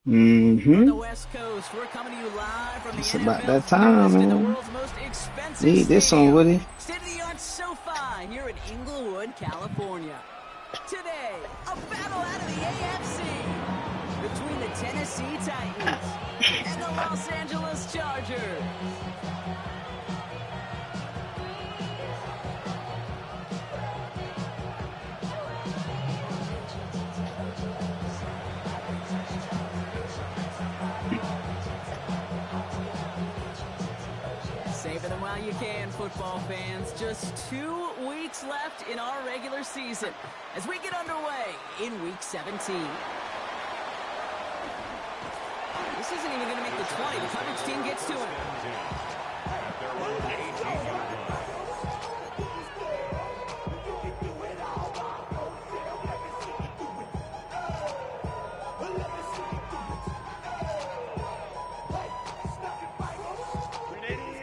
Mm-hmm. The West Coast, we're coming to you live from the It's about NFL's that time, newest and the man. world's most expensive Need this one, stadium, Woody. state-of-the-art SoFi here in Inglewood, California. Today, a battle out of the AFC between the Tennessee Titans and the Los Angeles Chargers. Savor them while you can, football fans. Just 2 weeks left in our regular season as we get underway in Week 17. This isn't even going to make the 20. The coverage team gets to him.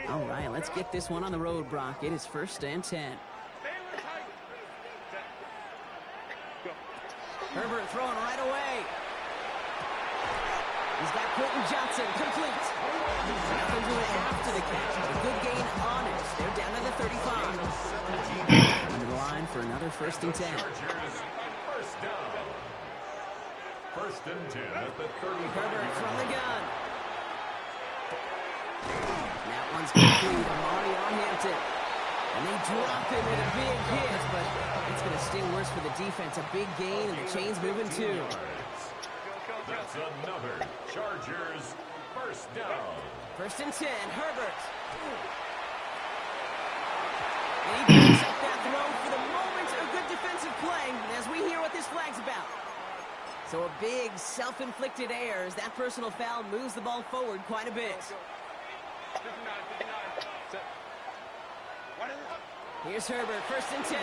All right, let's get this one on the road, Brock. It is 1st and 10. Herbert throwing right away. He's got Quentin Johnson, complete. Nothing to it after the catch. A good gain on it. They're down to the 35. Under the line for another 1st and 10. First down. 1st and 10 at the 35. Herbert from the gun. That one's complete. Amari on Hampton. And they drop him in a big hit, but it's going to sting worse for the defense. A big gain, and the chain's moving too. That's another Chargers 1st down. 1st and 10, Herbert. And he picks up that throw for the moment. A good defensive play as we hear what this flag's about. So a big self-inflicted error as that personal foul moves the ball forward quite a bit. Here's Herbert, 1st and 10.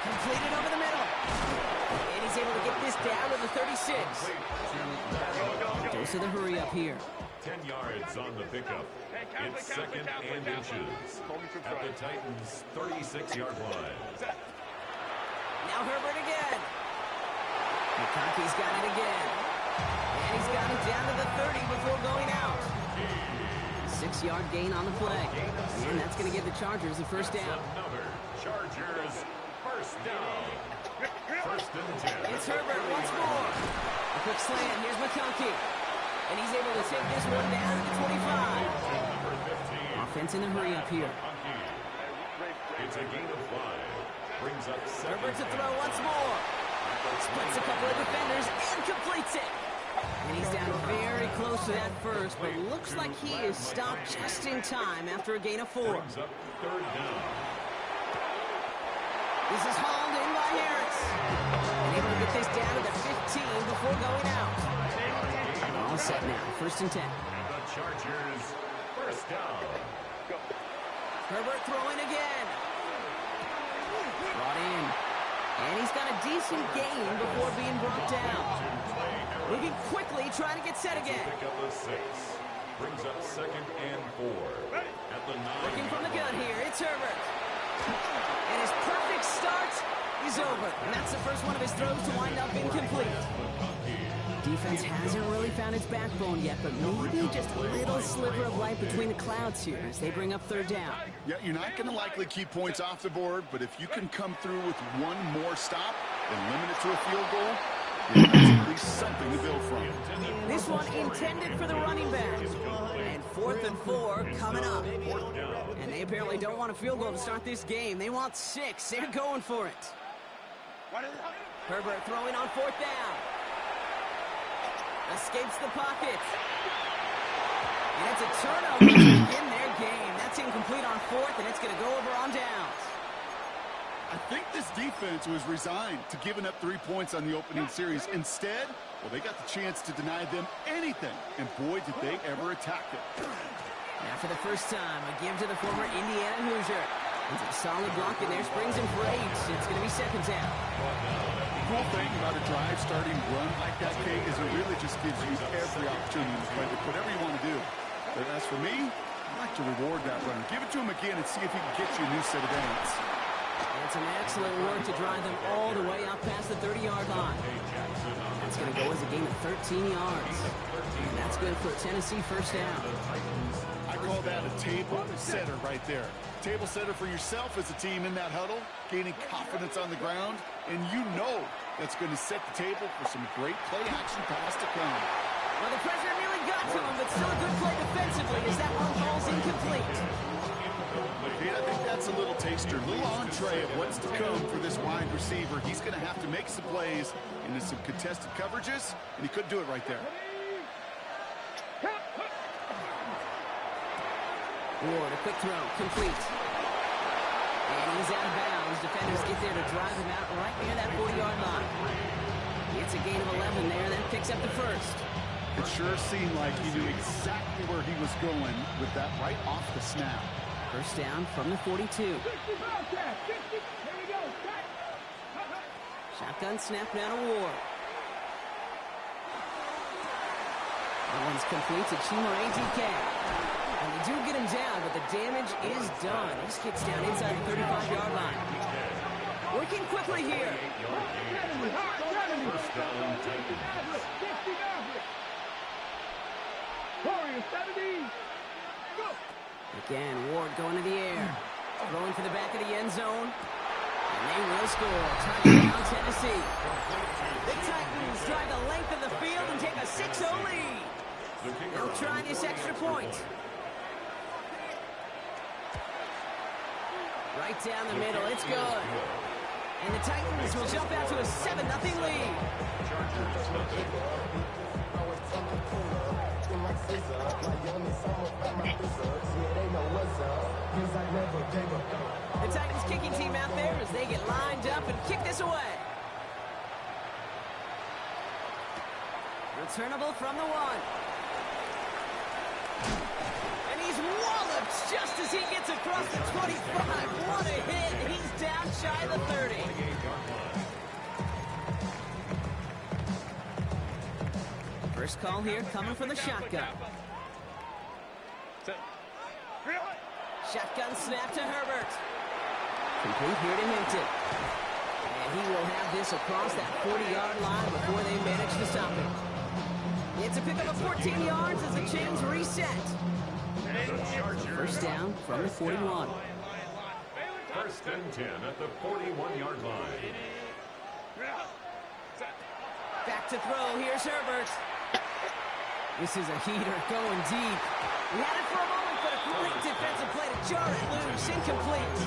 Completed over the middle. And he's able to get this down to the 36. Dose of the hurry up here. 10 yards on the pickup. It's 2nd and inches at the Titans' 36-yard line. Now Herbert again. McConkey's got it again. And he's got it down to the 30 before going out. 6-yard gain on the play. And that's going to give the Chargers a 1st down. Another Chargers 1st down. 1st and 10. It's Herbert once more. A quick slant. Here's McConkey. And he's able to take this one down to the 25. Offense in the hurry up here. It's a gain of 5. Brings up 2nd. Herbert to throw once more. Splits a couple of defenders and completes it. And he's down very close to that first, but looks like he is stopped just in time after a gain of 4. Brings up 3rd down. This is hauled in by Harris. And able to get this down to the 15 before going out. All set now, 1st and 10. And the Chargers 1st down. Herbert throwing again. Brought in. And he's got a decent gain before being brought down. Moving quickly, trying to get set again. Pick up a 6. Brings up 2nd and 4. At the 9. Looking from the gun here, it's Herbert. And his perfect start is over. And that's the first one of his throws to wind up incomplete. Defense hasn't really found its backbone yet, but maybe just a little sliver of light between the clouds here as they bring up 3rd down. Yeah, you're not going to likely keep points off the board, but if you can come through with one more stop and limit it to a field goal, yeah, that's at least something to build from. This one intended for the running back. And 4th and 4 coming up. And they apparently don't want a field goal to start this game. They want 6. They're going for it. Herbert throwing on 4th down. Escapes the pocket. And it's a turnover to begin their game. That's incomplete on 4th, and it's going to go over on downs. I think this defense was resigned to giving up 3 points on the opening series. Instead, well, they got the chance to deny them anything, and boy, did they ever attack it. Now for the first time, a give to the former Indiana Hoosier. It's a solid block in there, springs in for 8. It's going to be 2nd down. The cool thing about a drive starting run like that, Kate, is it really just gives you every opportunity to play with whatever you want to do. But as for me, I like to reward that run. Give it to him again and see if he can get you a new set of downs. And some excellent work to drive them all the way up past the 30-yard line. That's going to go as a gain of 13 yards. And that's good for a Tennessee first down. I call that a table setter right there. Table setter for yourself as a team in that huddle, gaining confidence on the ground, and you know that's going to set the table for some great play action pass to come. Well, the pressure nearly got to him, but still a good play defensively as that one falls incomplete. Yeah, I think that's a little taster, a little entree of what's to come for this wide receiver. He's going to have to make some plays into some contested coverages, and he couldn't do it right there. Ward, a quick throw, complete. And he's out of bounds. Defenders get there to drive him out right near that 40-yard line. It's a gain of 11 there, then picks up the first. It sure seemed like he knew exactly where he was going with that right off the snap. First down from the 42. Shotgun snap now to Ward. That one's complete to Chima ATK. And they do get him down, but the damage is done. He just gets down inside the 35-yard line. Working quickly here. First down, Titans. Again, Ward going to the air. Throwing for the back of the end zone. And they will score. Touchdown, Tennessee. The Titans drive the length of the field and take a 6-0 lead. They'll try this extra point. Right down the middle, it's good. And the Titans will jump out to a 7-0 lead. The Titans kicking team out there as they get lined up and kick this away. Returnable from the 1. And he's walloped just as he gets across the 25. What a hit. He's down shy of the 30. First call here coming from the shotgun. Shotgun snap to Herbert. Complete here to Hinton. And he will have this across that 40-yard line before they manage to stop him. It's a pickup of 14 yards as the chains reset. First down from the 41. First and 10 at the 41-yard line. Back to throw. Here's Herbert. This is a heater going deep. He had it for a moment, but a great defensive play to jar it loose. Incomplete.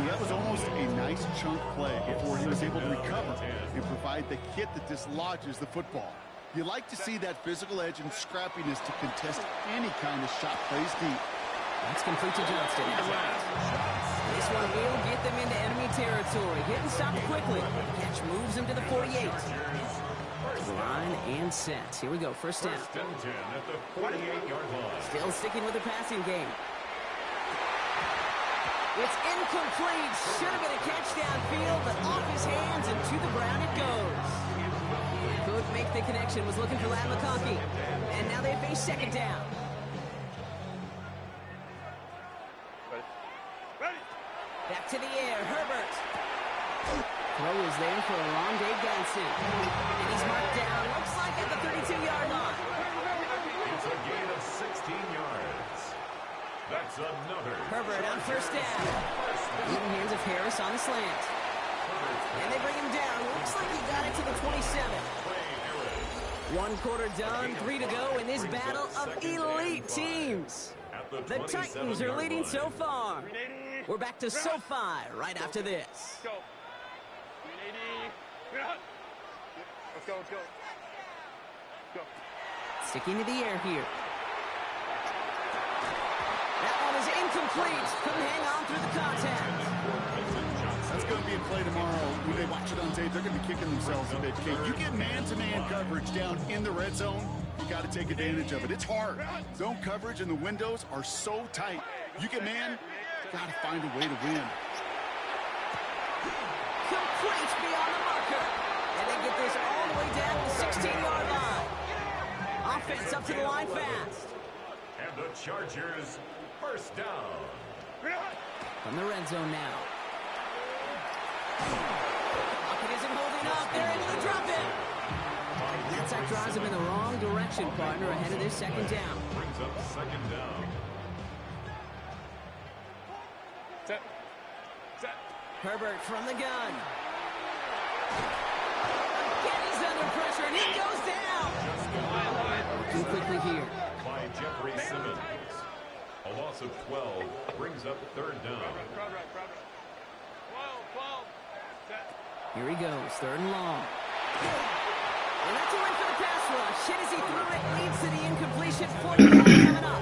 That was almost a nice chunk play before he was able to recover and provide the hit that dislodges the football. You like to see that physical edge and scrappiness to contest any kind of shot plays deep. That's complete to Johnston. That's right. This one will get them into enemy territory. Hit and stop quickly. Catch moves him to the 48. Line and set. Here we go. First down. First and 10 at the 48-yard line. Still sticking with the passing game. It's incomplete. Should have been a catch downfield, but off his hands and to the ground it goes. Could make the connection. Was looking for Lad McConkey. And now they face second down. Back to the air. Herbert. Throw is there for Rondé Ganson. And he's marked down. Looks like at the 32-yard line. It's a gain of 16 yards. That's another. Herbert on first down. In the hands of Harris on the slant. And they bring him down. Looks like he got it to the 27. One quarter done, 3 to go in this battle of elite teams. The Titans are leading so far. We're back to SoFi right after this. Let's go. Go. Sticking to the air here. That one is incomplete. Couldn't hang on through the contact. That's going to be a play tomorrow. When they watch it on tape, they're going to be kicking themselves a bit. You get man-to-man coverage down in the red zone, you got to take advantage of it. It's hard. Zone coverage and the windows are so tight. You get man, you got to find a way to win. Complete beyond the marker. And they get this all the way down to the 16-yard line. Offense up to the line fast. And the Chargers first down. From the red zone now. Pocket isn't holding up. They're able to drop it. That sack drives him in the wrong direction, partner, ahead of this second down. Brings up second down. Set. Set. Herbert from the gun. Again, he's under pressure, and he goes down. Too quickly here. By Jeffrey Simmons. A loss of 12 brings up third down. Crowd right. 12. Set. Here he goes, third and long. And that's a win for the pass rush. Hit as he threw it, leads to the incompletion. 40 coming up.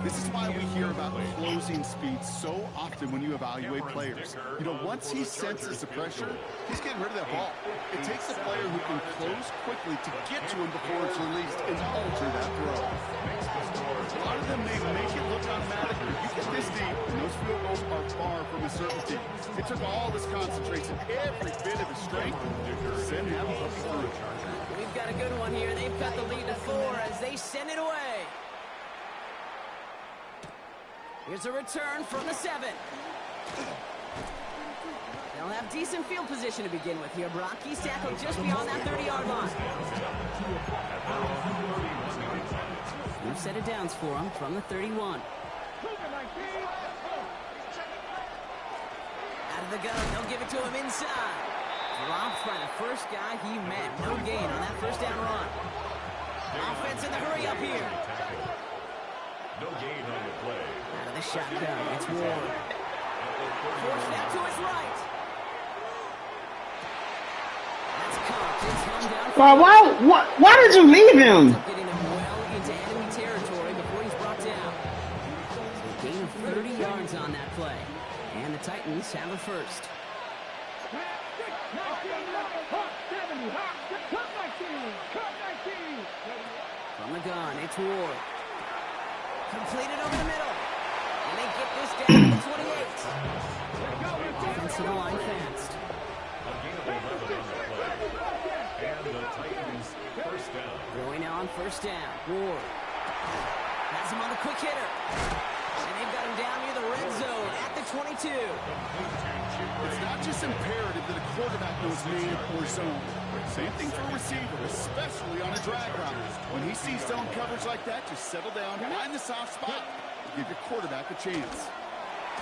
This is why we hear about closing speed so often when you evaluate players. You know, once he senses the pressure, he's getting rid of that ball. It takes a player who can close quickly to get to him before it's released and alter that throw. A lot of them may make it look automatic. You get this deep, and those field goals are far from a certainty. It took all this concentration, every bit of his strength, to send him through. We've got a good one here. They've got the lead to 4 as they send it away. Here's a return from the 7. They'll have decent field position to begin with here, Brock. He's tackled just beyond that 30-yard line. New set of downs for him from the 31. Out of the gun, they'll give it to him inside. Dropped by the first guy he met. No gain on that first down run. Offense in the hurry up here. No gain on the play. Out of the shotgun, it's Ward. Forced out to his right. That's caught. It's hung down. Why did you leave him? Getting him well into enemy territory before he's brought down. So a gain of 30 yards on that play. And the Titans have a first. From the gun, it's Ward. Completed over the middle. And they get this down to the 28. Offensive line fast. A gain of 11 on the play. And the Titans first down. Throwing now on first down. Ward. Has him on the quick hitter. And they've got him down near the red zone at the 22. It's not just imperative that a quarterback knows man or zone. Same thing for a receiver, especially on a drag route. When he sees zone coverage like that, just settle down, find the soft spot, and give your quarterback a chance.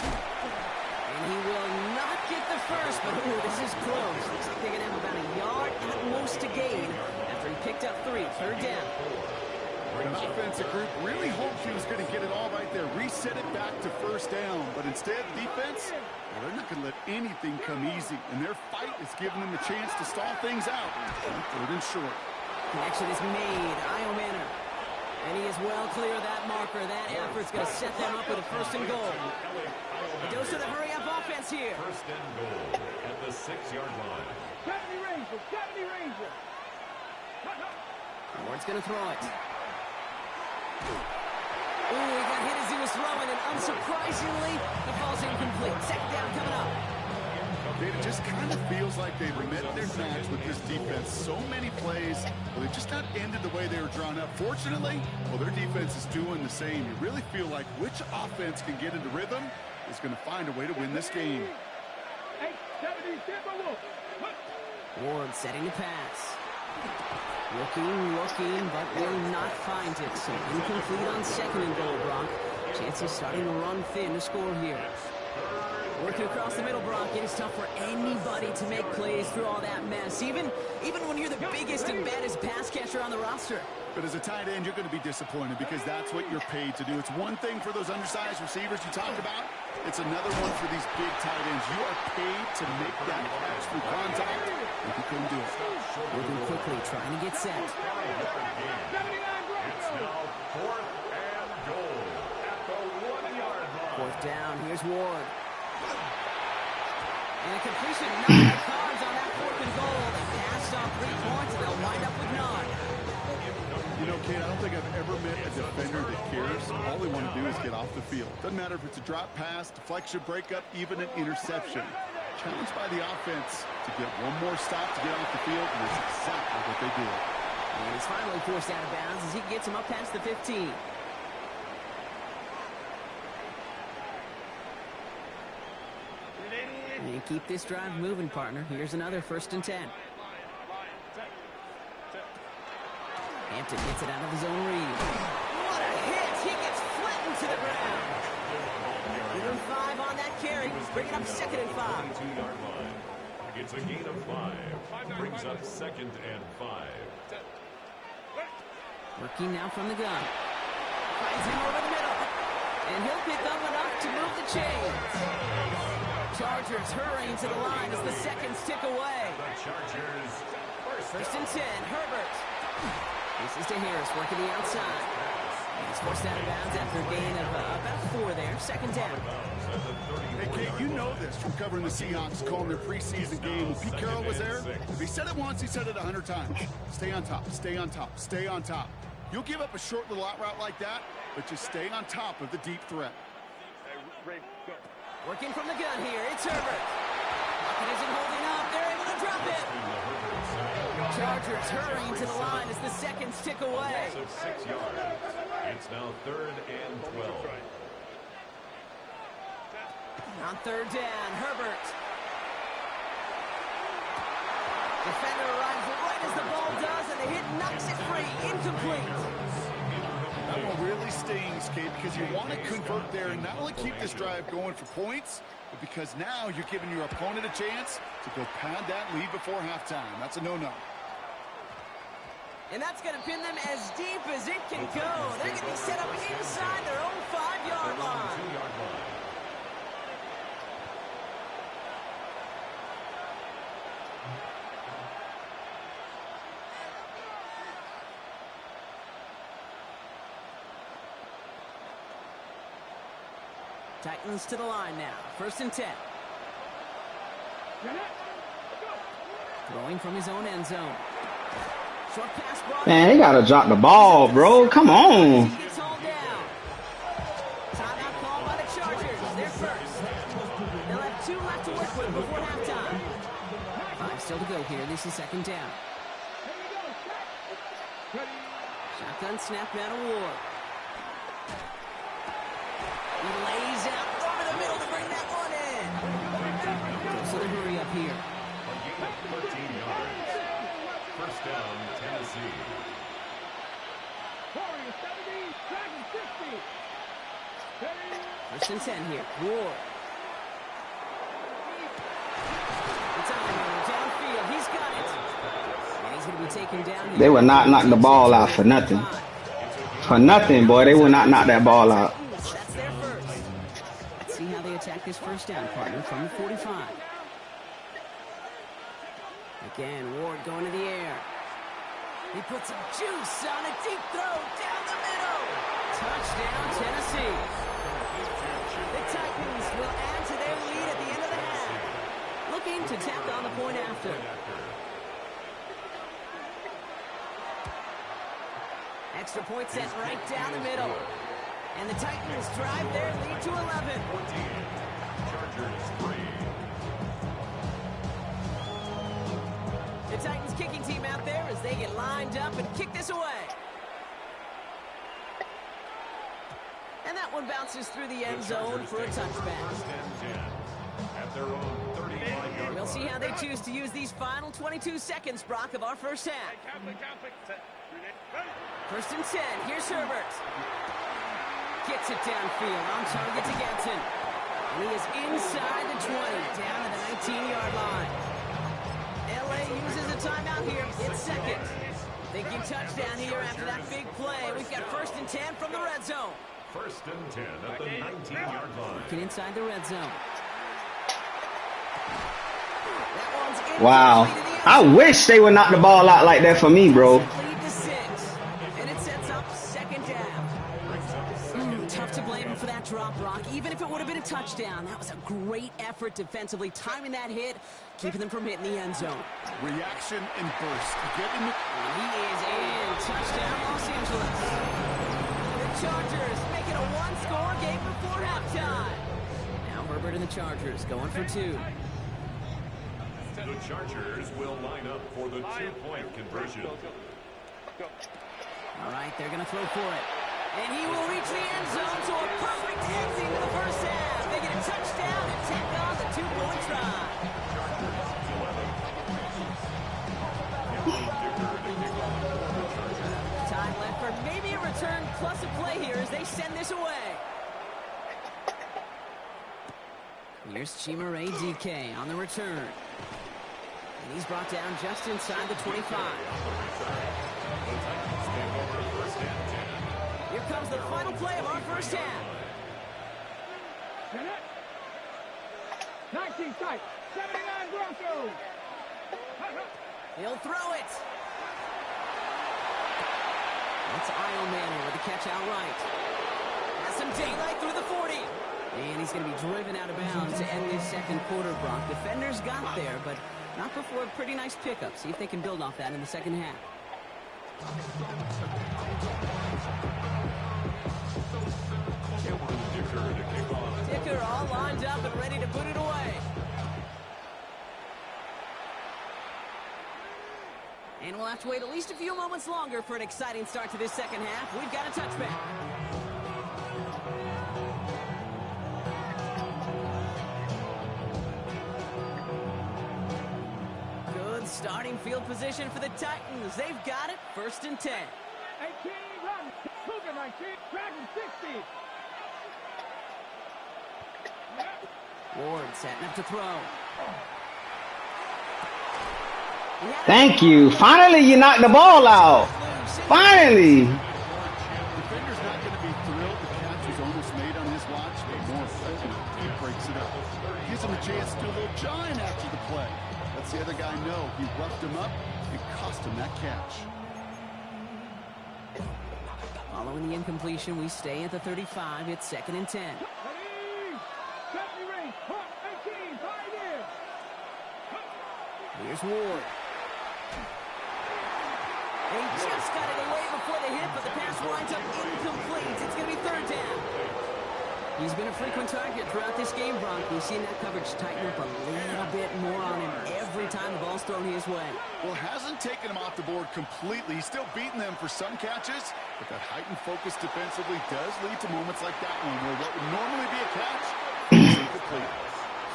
And he will not get the first, but ooh, this is close. Looks like they're going to have about a yard at most to gain after he picked up 3. Third down. The offensive group really hoped he was going to get it all right there, reset it back to first down. But instead, defense, well, they're not going to let anything come easy. And their fight is giving them a chance to stall things out. Third and short. Connection is made. Io Manor. And he is well clear of that marker. That effort's going to set them up with a first and goal. It goes to the hurry-up offense here. First and goal at the 6-yard line. 70 Ranger. Ward's going to throw it. Ooh, he got hit as he was throwing, and unsurprisingly, the ball's incomplete. Second down coming up. It just kind of feels like they've met their match with this defense. So many plays, well, they just not ended the way they were drawn up. Fortunately, well, their defense is doing the same. You really feel like which offense can get into rhythm is going to find a way to win this game. Ward setting the pass. Looking, but will not find it. So incomplete on second and goal, Brock. Chances starting to run thin to score here. Working across the middle, Brock. It is tough for anybody to make plays through all that mess, even when you're the biggest and baddest pass catcher on the roster. But as a tight end, you're going to be disappointed because that's what you're paid to do. It's one thing for those undersized receivers you talked about. It's another one for these big tight ends. You are paid to make that catch through contact, and you couldn't do it. Working quickly, trying to get set. It's now 4th and goal at the 1-yard line. Fourth down, here's Ward. And a completion, not the cards on that 4th and goal. They passed off 3 points, and they'll wind up with none. You know, Kate, I don't think I've ever met a defender that cares. All they want to do is get off the field. Doesn't matter if it's a drop pass, deflection, breakup, even an interception. Challenged by the offense to get one more stop to get off the field, and that's exactly what they did. And he's finally forced out of bounds as he gets him up past the 15. And keep this drive moving, partner. Here's another 1st and 10. Hampton gets it out of his own read. What a hit! He gets flattened to the ground. Even 5 on that carry. Bring it up 2nd and 5. 22-yard line. It's a gain of 5. Brings up 2nd and 5. Working now from the gun. Finds him over the middle. And he'll pick up enough to move the chains. Chargers hurrying to the line as the seconds tick away. The Chargers. First and 10, Herbert. This is to Harris, working the outside. He's forced out of bounds after a gain of about 4 there. 2nd down. Hey, Kate, you know this from covering the Seahawks, calling their preseason game. When Pete Carroll was there, if he said it once, he said it 100 times. Stay on top, stay on top, stay on top. You'll give up a short little out route like that, but just stay on top of the deep threat. Working from the gun here, it's Herbert. Pocket isn't holding up. They're able to drop it. Chargers hurrying to the line as the seconds tick away. Of 6 yards. It's now 3rd and 12. On 3rd down, Herbert. Defender arrives right as the ball does, and the hit knocks it free. Incomplete. That one really stings, Kate, because you want to convert there and not only keep this drive going for points, but because now you're giving your opponent a chance to go pad that lead before halftime. That's a no-no. And that's going to pin them as deep as it can go. They're going to be set up inside their own 5-yard line. Titans to the line now. 1st and 10. Throwing from his own end zone. Short pass ball. Man, they gotta drop the ball, bro. Come on. He gets all down. Timeout called by the Chargers. They're first. They'll have 2 left to work with before halftime. 5 still to go here. This is 2nd down. Shotgun snap now to Ward. He lays out over the middle to bring that one in. Goes to the hurry up here. A gain of 13 yards. 1st down, Tennessee. 1st and 10 here. Ward. It's on downfield. He's got it. And he's going to be taken down here. They will not knock the ball out for nothing. For nothing, boy. They will not knock that ball out. That's their first. Let's see how they attack this 1st down, partner, from the 45. Again, Ward going to the air. He puts some juice on a deep throw down the middle. Touchdown, Tennessee. The Titans will add to their lead at the end of the half. Looking to tack on the point after. Extra point set right down the middle. And the Titans drive their lead to 11. Chargers 3. The Titans kicking team out there as they get lined up and kick this away. And that one bounces through the end zone for a touchback. At their own 35-yard We'll see how they choose to use these final 22 seconds, Brock, of our first half. 1st and 10. Here's Herbert. Gets it downfield. On target to Getson. And he is inside the 20, down to the 19-yard line. LA uses a timeout here. It's 2nd. Thinking touchdown here after that big play. We've got 1st and 10 from the red zone. 1st and 10 at the 19-yard line. Get inside the red zone. Wow. I wish they would knock the ball out like that for me, bro. Lead to 6. And it sets up 2nd down. Tough to blame him for that drop, Brock. Even if it would have been a touchdown, that was a great effort defensively, timing that hit, keeping them from hitting the end zone. Reaction and burst. Getting it. He is in. Touchdown, Los Angeles. The Chargers make it a 1-score game before halftime. Now Herbert and the Chargers going for 2. The Chargers will line up for the 2-point conversion. All right, they're going to throw for it. And he will reach the end zone to a perfect ending to the first half. They get a touchdown and tack on the 2-point try. plus of play here as they send this away. Here's Chimere DK on the return. And he's brought down just inside the 25. Here comes the final play of our first half. 19 tight. 79 Broncos. He'll throw it. That's Io Manor with the catch outright. Has some daylight through the 40. And he's going to be driven out of bounds to end this second quarter, Brock. Defenders got there, but not before a pretty nice pickup. See if they can build off that in the second half. Dicker all lined up and ready to put it away. And we'll have to wait at least a few moments longer for an exciting start to this second half. We've got a touchback. Good starting field position for the Titans. They've got it. 1st and 10. 18 run. Cougar 19. Dragon 60. Ward setting up to throw. Thank you. Finally, you knocked the ball out. Finally. Defender's not going to be thrilled. The catch was almost made on his watch, but more effective. He breaks it up. Gives him a chance to do a little giant after the play. Lets the other guy know he roughed him up and cost him that catch. Following the incompletion, we stay at the 35. It's 2nd and 10. Ready. 70 range. 18. 5 in. Here's Ward. He just got it away before the hit, but the pass winds up incomplete. It's going to be 3rd down. He's been a frequent target throughout this game, Brock. We've seen that coverage tighten up a little bit more on him every time the ball's thrown his way. Well, hasn't taken him off the board completely. He's still beating them for some catches, but that heightened focus defensively does lead to moments like that one where what would normally be a catch is incomplete.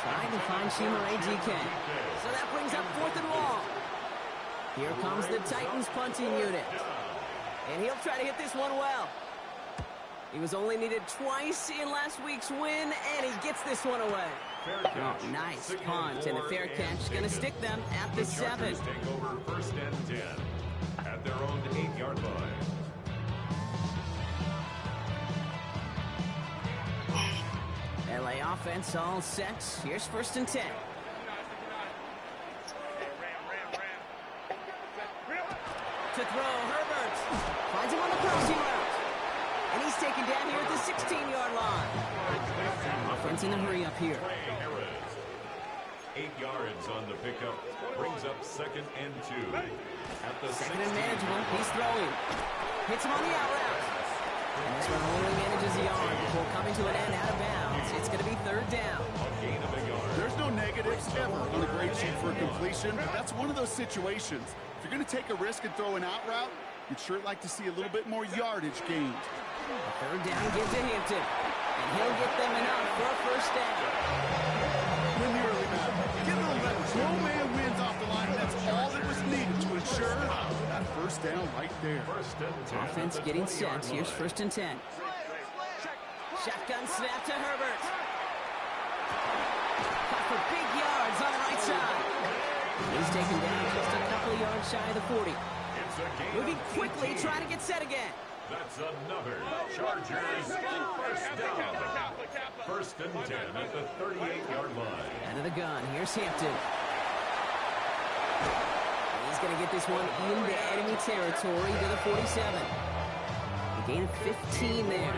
Trying to find Chimere DK. So that brings up 4th and long. Here comes the Titans punting unit. And he'll try to hit this one well. He was only needed twice in last week's win, and he gets this one away. Oh, nice punt and a fair catch. Going to stick them at the 7. Take over 1st and 10 at their own 8-yard line. LA offense all set. Here's 1st and 10. To throw, Herbert. Finds him on the crossing route. And he's taken down here at the 16-yard line. Offense in a hurry up here. 8 yards on the pickup. Brings up 2nd and 2. At the 2nd and manageable. He's throwing. Hits him on the out route. And this one only manages the yard before coming to an end out of bounds. It's going to be 3rd down. gain of a yard. There's no negatives ever on a grade sheet for a completion, but that's one of those situations. If you're going to take a risk and throw an out route, you'd sure like to see a little bit more yardage gained. A 3rd down gives to Hampton. And he'll get them enough for a 1st down. Win the early battle. Get a little better. No man wins off the line, and that's all that was needed to ensure that 1st down right there. 1st and 10. Offense getting set. Here's 1st and 10. Shotgun snap to Herbert. Caught for big yards on the right side. He's taken down just a couple of yards shy of the 40. Moving quickly, trying to get set again. That's another Chargers 1st down. 1st and 10 at the 38-yard line. Out of the gun, here's Hampton. He's going to get this one into enemy territory to the 47. A gain of 15 there.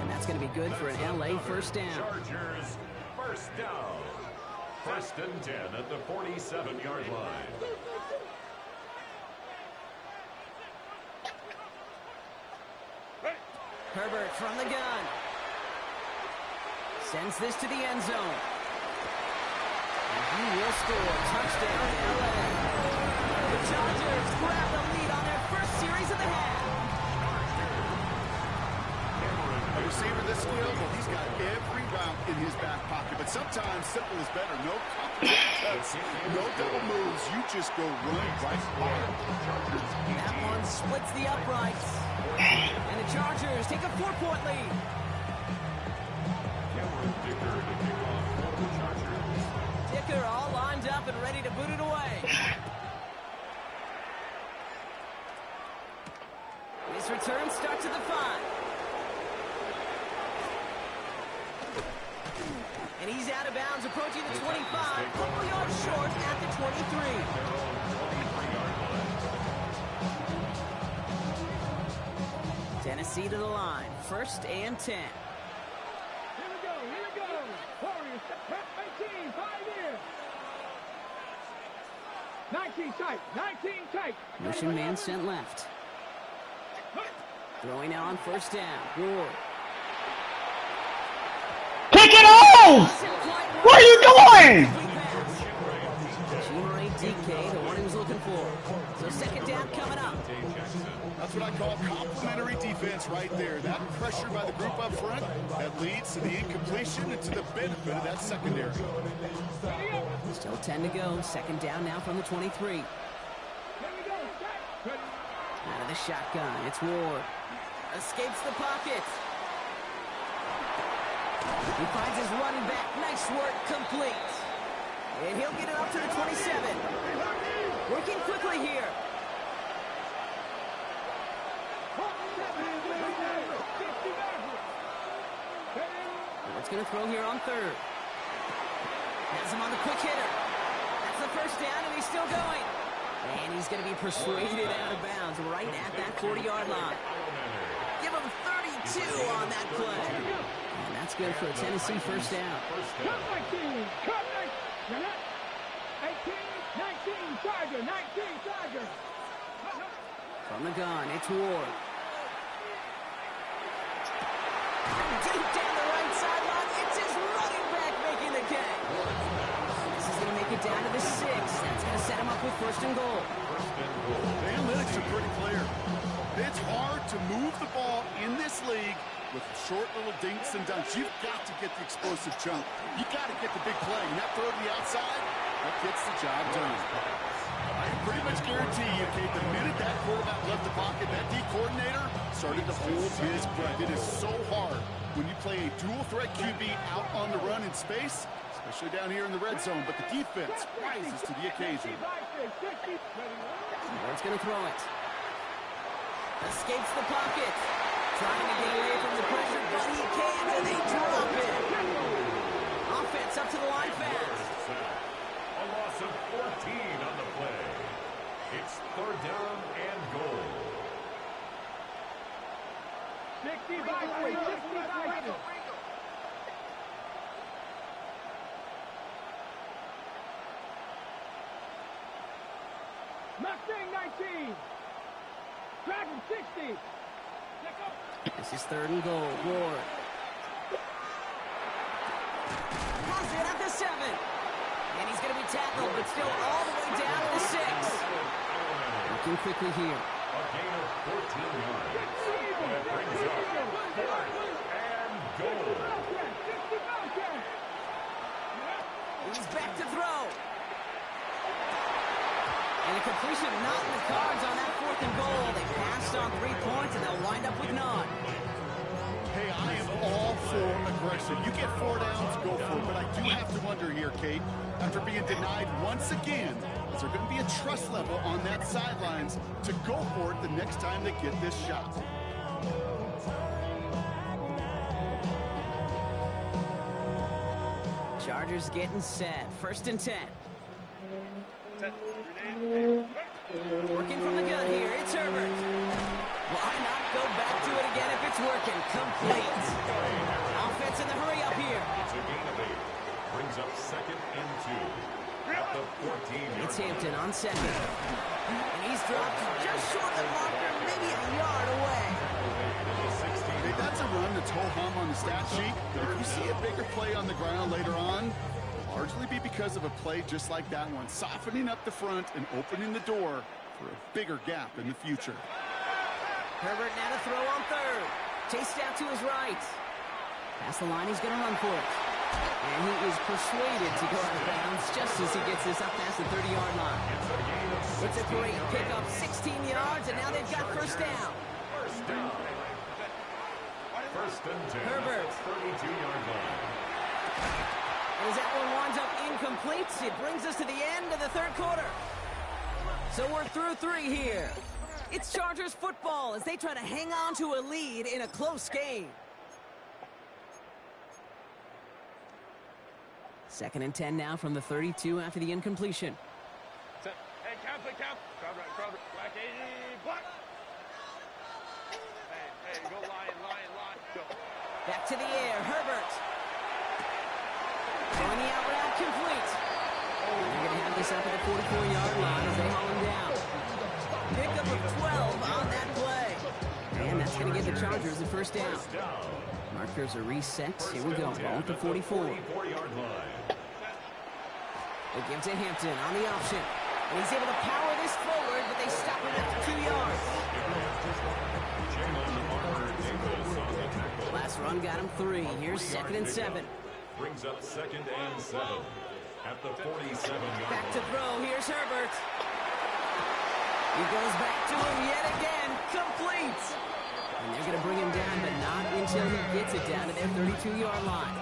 And that's going to be good for an LA 1st down. Chargers 1st down. 1st and 10 at the 47-yard line. Herbert from the gun. Sends this to the end zone. And he will score. Touchdown, LA. The Chargers grab the lead on their 1st series of the half. A receiver this skill, well, he's got every route in his back pocket. But sometimes simple is better. No complicated cuts, no double moves. You just go run right by it. That one splits the uprights. And the Chargers take a 4-point lead. Dicker all lined up and ready to boot it away. His return starts at the 5. And he's out of bounds, approaching the 25, a couple yards short at the 23. Tennessee to the line, 1st and 10. Here we go. Warriors, 18, 5 here. 19 tight. Motion man sent left. Throwing now on 1st down. Ward. Pick it off! Where are you going? DK, the one he was looking for. So 2nd down coming up. That's what I call complementary defense right there. That pressure by the group up front, that leads to the incompletion and to the benefit of that secondary. Still 10 to go. 2nd down now from the 23. Out of the shotgun, it's Ward. Escapes the pocket. He finds his running back. Nice work, complete. And he'll get it up to the 27. Working quickly here. What's going to throw here on 3rd? Has him on the quick hitter. That's the 1st down, and he's still going. And he's going to be persuaded out of bounds right at that 40-yard line. Give him 32 on that play. And that's good for a Tennessee 1st down. Cut 19. 18, 19, Tiger. From the gun, it's Ward. Deep down the right sideline, it's his running back making the catch. This is going to make it down to the 6. That's going to set him up with 1st and goal. The analytics are pretty clear. It's hard to move the ball in this league with short little dinks and dunks. You've got to get the explosive chunk. You've got to get the big play. And that throw to the outside, that gets the job done. I can pretty much guarantee you, Kate, the minute that quarterback left the pocket, that D coordinator started to hold his breath. It is so hard when you play a dual-threat QB out on the run in space, especially down here in the red zone, but the defense rises to the occasion. Ward's going to throw it. Escapes the pocket. Trying to get away from the pressure, but he can, and they drop it. Offense up to the line fast. A loss of 14 on the play. It's 3rd down and goal. 65. Mustang 19. Dragon 60. This is 3rd and goal. Ward. Has it at the 7. And he's going to be tackled, but still all the way down to the 6. Looking quickly here. A gain of 14 yards. And it brings up 4th and goal. He's back to throw. And a completion not in the cards on that 4th and goal. They passed on 3 points, and they'll wind up with none. Hey, I am all for aggression. You get 4 downs, go for it. But I do have to wonder here, Kate, after being denied once again, is there going to be a trust level on that sidelines to go for it the next time they get this shot? Chargers getting set. 1st and 10. Working from the gun here, it's Herbert. Why not go back to it again if it's working? Complete. Offense in the hurry up here. It's a gain of 8. Brings up 2nd and 2. At the 14. It's Hampton on 2nd. And he's dropped just short of the marker, maybe a yard away. Hey, that's a run that's ho-hum on the stat sheet, but if you see a bigger play on the ground later on, largely be because of a play just like that one, softening up the front and opening the door for a bigger gap in the future. Herbert now to throw on 3rd. Chased out to his right. Past the line, he's going to run for it. And he is persuaded to go out of bounds just as he gets this up past the 30-yard line. It's a great pickup, 16 yards, and now they've got first down. First and 10. Herbert. 32-yard line. As that one winds up incomplete, it brings us to the end of the third quarter. So we're through 3 here. It's Chargers football as they try to hang on to a lead in a close game. Second and 10 now from the 32 after the incompletion. Hey, count. Cover. Black 80, block. Hey, go line. Go. Back to the air, Herbert. Throwing the out route complete. They're going to have this up at the 44-yard line as they haul him down. Pickup of 12 on that play. And that's going to give the Chargers the first down. Markers are reset. Here we go. Ball at the 44. 44-yard line. They give to Hampton on the option. And he's able to power this forward, but they stop him at 2 yards. Last run got him 3. Here's second and 7. Brings up second and 7 at the 47-yard Back to line. throw. Here's Herbert. He goes back to him yet again. Complete. And they're going to bring him down, but not until he gets it down to their 32-yard line.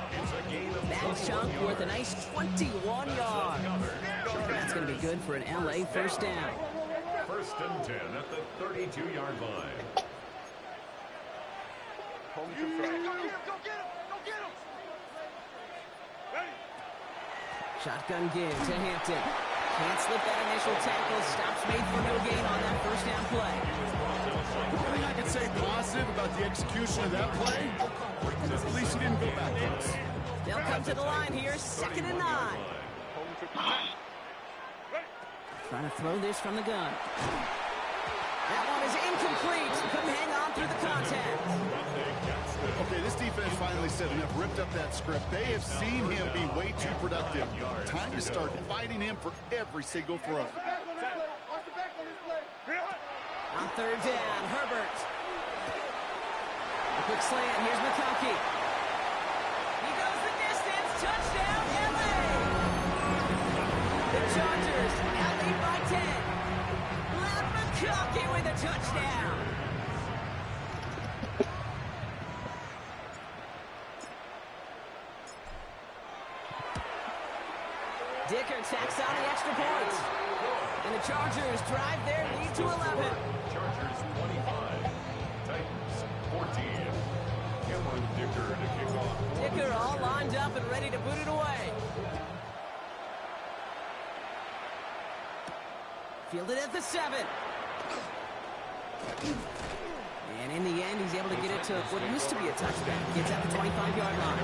That chunk worth a nice 21 yards. That's going to be good for an LA first down. First and 10 at the 32-yard line. Go get him. Ready? Shotgun give to Hampton. Can't slip that initial tackle. Stops made for no gain on that first down play. One thing I can say positive about the execution of that play, at least he didn't go backwards. They'll come to the line here, second and 9. Trying to throw this from the gun. That one is incomplete. Couldn't hang on through the contact. Okay, this defense finally said enough, ripped up that script. They have seen him be way too productive. Time to start fighting him for every single throw. On third down, Herbert. A quick slant. Here's McConkey. He goes the distance. Touchdown, LA. The Chargers now lead by 10. Left McConkey with a touchdown. Dicker tacks on the extra point. And the Chargers drive their lead to 11. Chargers 25, Titans 14. Cameron Dicker to kick off. Dicker all lined up and ready to boot it away. Fielded at the 7. And in the end, he's able to get it to what used to be a touchback. Gets at the 25-yard line.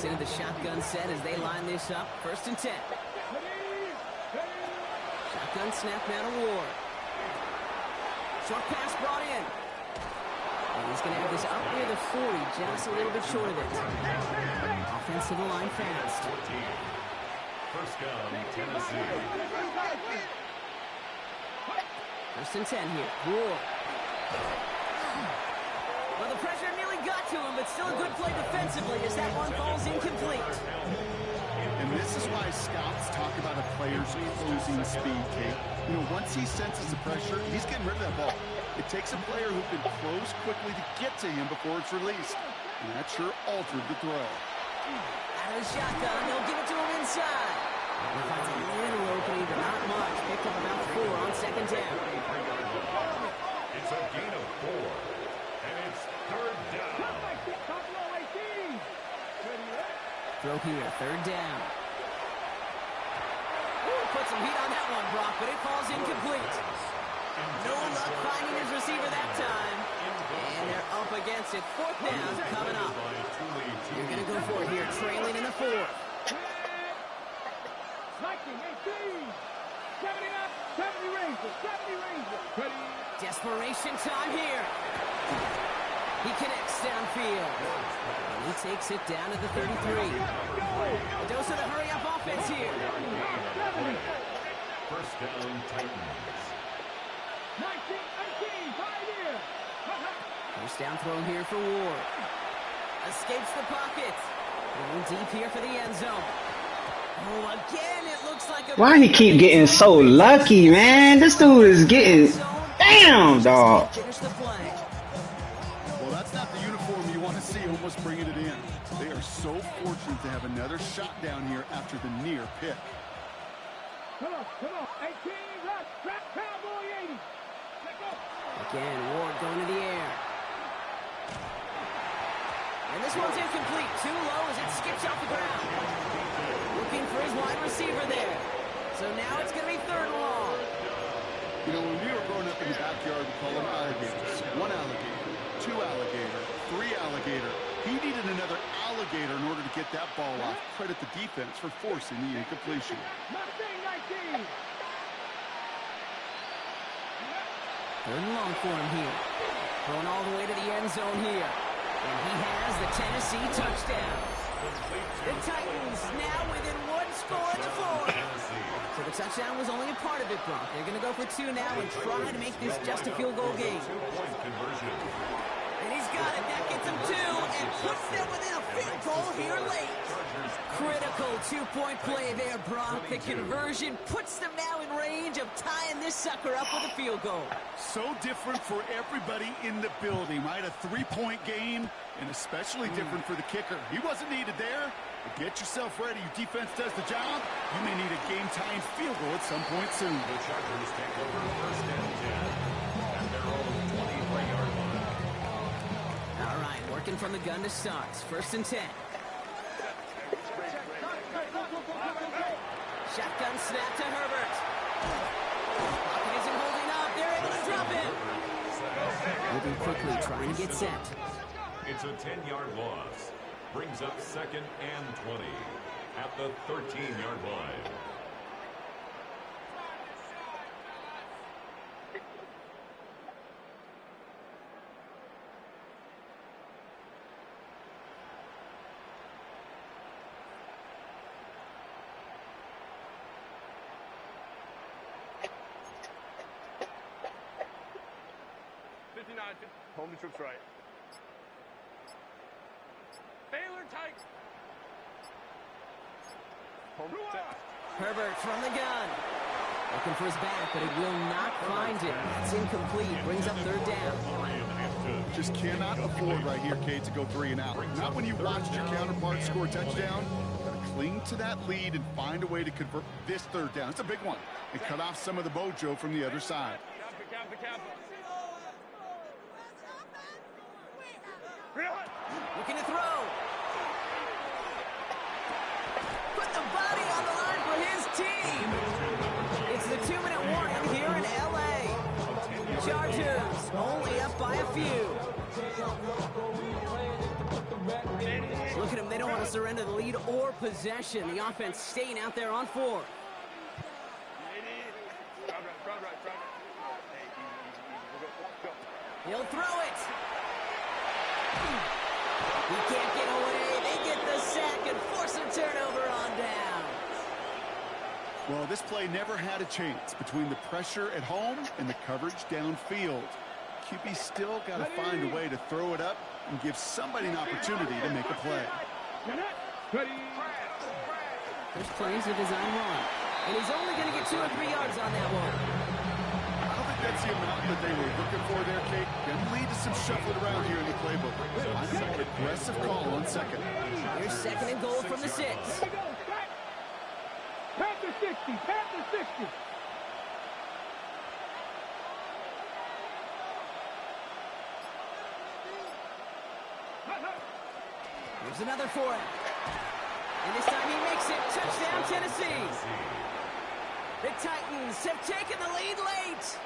Into the shotgun set as they line this up. First and 10. Shotgun snap now to Ward. Short pass brought in. And he's going to have this up near the 40, just a little bit short of it. Offense to the line fast. First down, Tennessee. First and 10 here. Ward. Well, the pressure nearly got to him, but still a good play defensively as that one falls incomplete. And this is why scouts talk about a player's closing speed, Kate. You know, once he senses the pressure, he's getting rid of that ball. It takes a player who can close quickly to get to him before it's released. And that sure altered the throw. Out of the shotgun, they'll give it to him inside. He finds a little opening, but not much. Picked up about 4 on second down. It's a gain of 4. And it's third down. Throw here, third down. Ooh, put some heat on that one, Brock, but it falls incomplete. No luck finding his receiver that time. And they're up against it. Fourth down coming up. You're going to go for it here, trailing in the 4th. Desperation time here. He connects downfield. And he takes it down to the 33. A dose of the hurry-up offense here. First down, Titans. 19-18, 5 here. First down throw here for Ward. Escapes the pocket. Going deep here for the end zone. Oh, again, it looks like a... Why he keep getting so lucky, man? This dude is getting... Damn, dog. Finish the play. Well, that's not the uniform you want to see almost bringing it in. They are so fortunate to have another shot down here after the near pick. Come on. 18, rush, trap, cowboy 80. Let go. Again, Ward going to the air. And this one's incomplete. Too low as it skips off the ground. Looking for his wide receiver there. So now it's going to be 3rd and long. You know, when we were growing up in the backyard, we call them alligators. 1 alligator, 2 alligator, 3 alligator. He needed another alligator in order to get that ball off. Credit the defense for forcing the incompletion. Mustang 19. 3rd and long for him here. Thrown all the way to the end zone here. And he has the Tennessee touchdown. The Titans now within 1 score in the 4th. So the touchdown was only a part of it, Brock. They're going to go for 2 now and try to make this just a field goal game. Two-point conversion. And he's got it. That gets him 2 and puts them within a field goal here late. Critical 2-point play there, Brock. The conversion puts them now in range of tying this sucker up with a field goal. So different for everybody in the building, right? A 3-point game, and especially different for the kicker. He wasn't needed there. But get yourself ready. Your defense does the job. You may need a game-tying field goal at some point soon. The Chargers take over first and 10 at their own 23-yard line. All right, working from the gun to start. 1st and 10. Shotgun snap to Herbert. Pocket isn't holding up. They're able to drop him. Moving quickly, trying to get set. It's a 10-yard loss. Brings up 2nd and 20 at the 13-yard line. Home to troops right. Baylor tight. Home Herbert from the gun. Looking for his back, but it will not find it. It's incomplete. Brings up 3rd down. Just cannot afford right here, Kate, to go 3 and out. Not when you watched your counterpart score a touchdown. Gotta cling to that lead and find a way to convert this 3rd down. It's a big one. And cut off some of the mojo from the other side. Looking to throw. Put the body on the line for his team. It's the 2-minute warning here in L.A. Chargers only up by a few. Look at them. They don't want to surrender the lead or possession. The offense staying out there on 4. He'll throw it. He can't get away. They get the sack and force a turnover on down. Well, this play never had a chance between the pressure at home and the coverage downfield. QB still got to find a way to throw it up and give somebody an opportunity to make a play. First play is a design run. And he's only going to get 2 or 3 yards on that one. I don't think that's the amount that they were looking for there, Kate. Can lead to some shuffling around here in the playbook. An aggressive call on 2nd. Here's 2nd and goal from the 6. Panther 60, Panther 60. Here's another for him. And this time he makes it. Touchdown, Tennessee. The Titans have taken the lead late.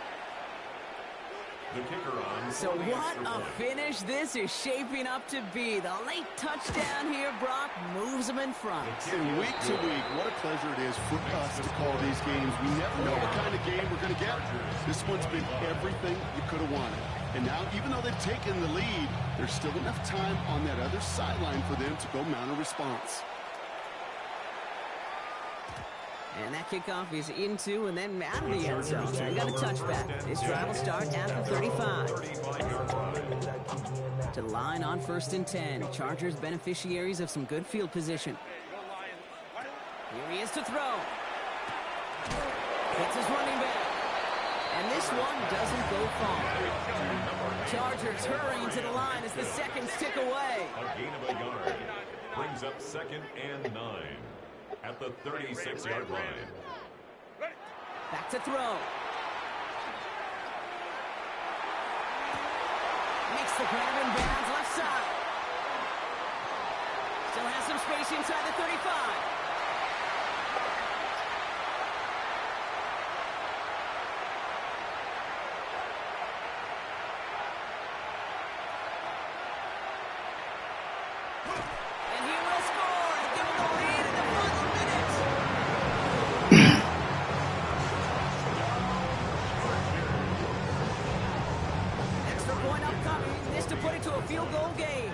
The kicker on. So what a finish this is shaping up to be. The late touchdown here, Brock, moves them in front. And week to week, what a pleasure it is for us to call these games. We never know what kind of game we're going to get. This one's been everything you could have wanted. And now, even though they've taken the lead, there's still enough time on that other sideline for them to go mount a response. And that kickoff is into and then out of the end zone. So we got a touchback. This drive will start at the 35. To the line on 1st and 10. Chargers beneficiaries of some good field position. Here he is to throw. Hits his running back. And this one doesn't go far. Chargers hurrying to the line as the seconds tick away. A gain of a yard. Brings up 2nd and 9 at the 36-yard line. Back to throw. Makes the grab in bounds left side. Still has some space inside the 35. Field goal game.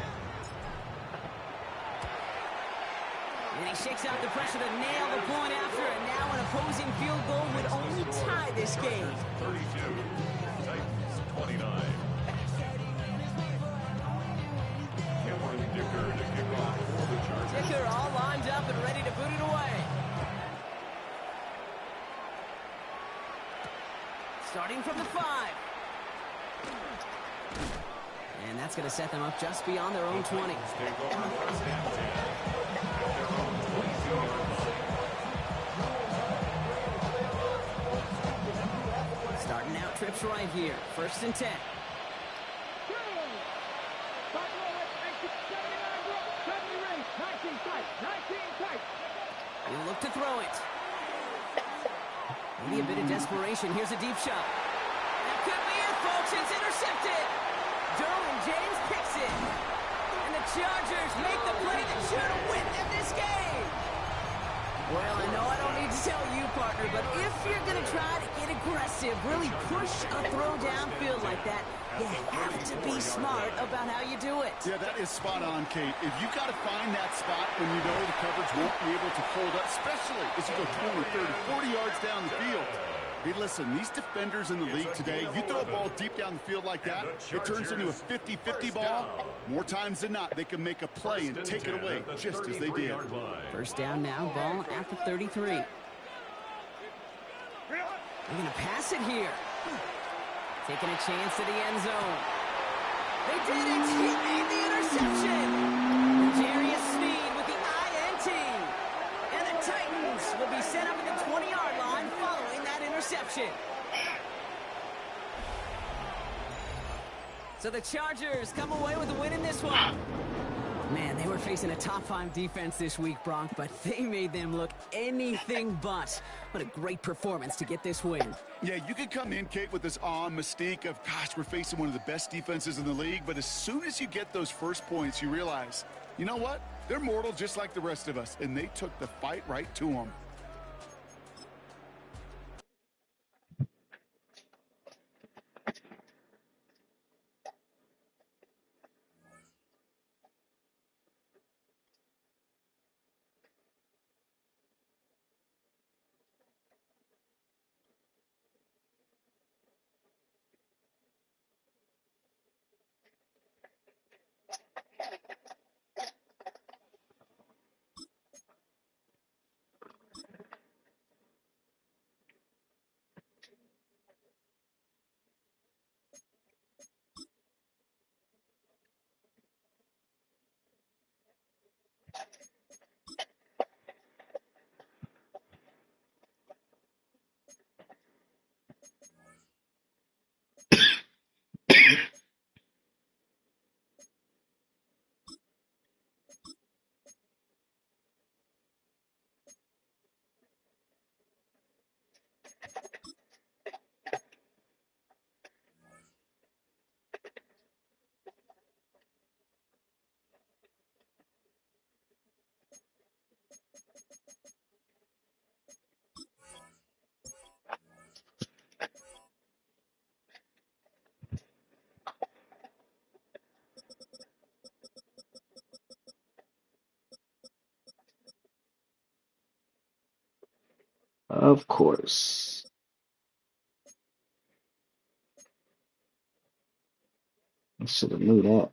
And he shakes out the pressure to nail the point after, and now an opposing field goal would only tie this game. 32, Titans 29. Cameron Dicker to kick off for the Chargers. Dicker all lined up and ready to boot it away. Starting from the 5. And that's going to set them up just beyond their own 20. Starting out trips right here. 1st and 10. He'll look to throw it. Maybe a bit of desperation. Here's a deep shot. That could be it, folks. It's intercepted. Derwin James picks it. And the Chargers make the play that should have won them this game. Well, I know I don't need to tell you, partner, but if you're going to try to get aggressive, really push a throw downfield like that, you have to be smart about how you do it. Yeah, that is spot on, Kate. If you've got to find that spot when you know the coverage won't be able to hold up, especially as you go 20, 30, 40 yards down the field. Hey, listen, these defenders in the league today, you throw a ball deep down the field like that, it turns into a 50-50 ball. More times than not, they can make a play and take it away, just as they did. 1st down now, ball at the 33. They're going to pass it here. Taking a chance to the end zone. They did it! He made the interception! Darius Sneed with the INT. And the Titans will be set up at the 20-yard line following that interception. So the Chargers come away with a win in this one. Man, they were facing a top-5 defense this week, Bronk, but they made them look anything but. What a great performance to get this win. Yeah, you could come in, Kate, with this awe and mystique of, gosh, we're facing one of the best defenses in the league, but as soon as you get those first points, you realize, you know what? They're mortal just like the rest of us, and they took the fight right to them. Of course. I should have knew that.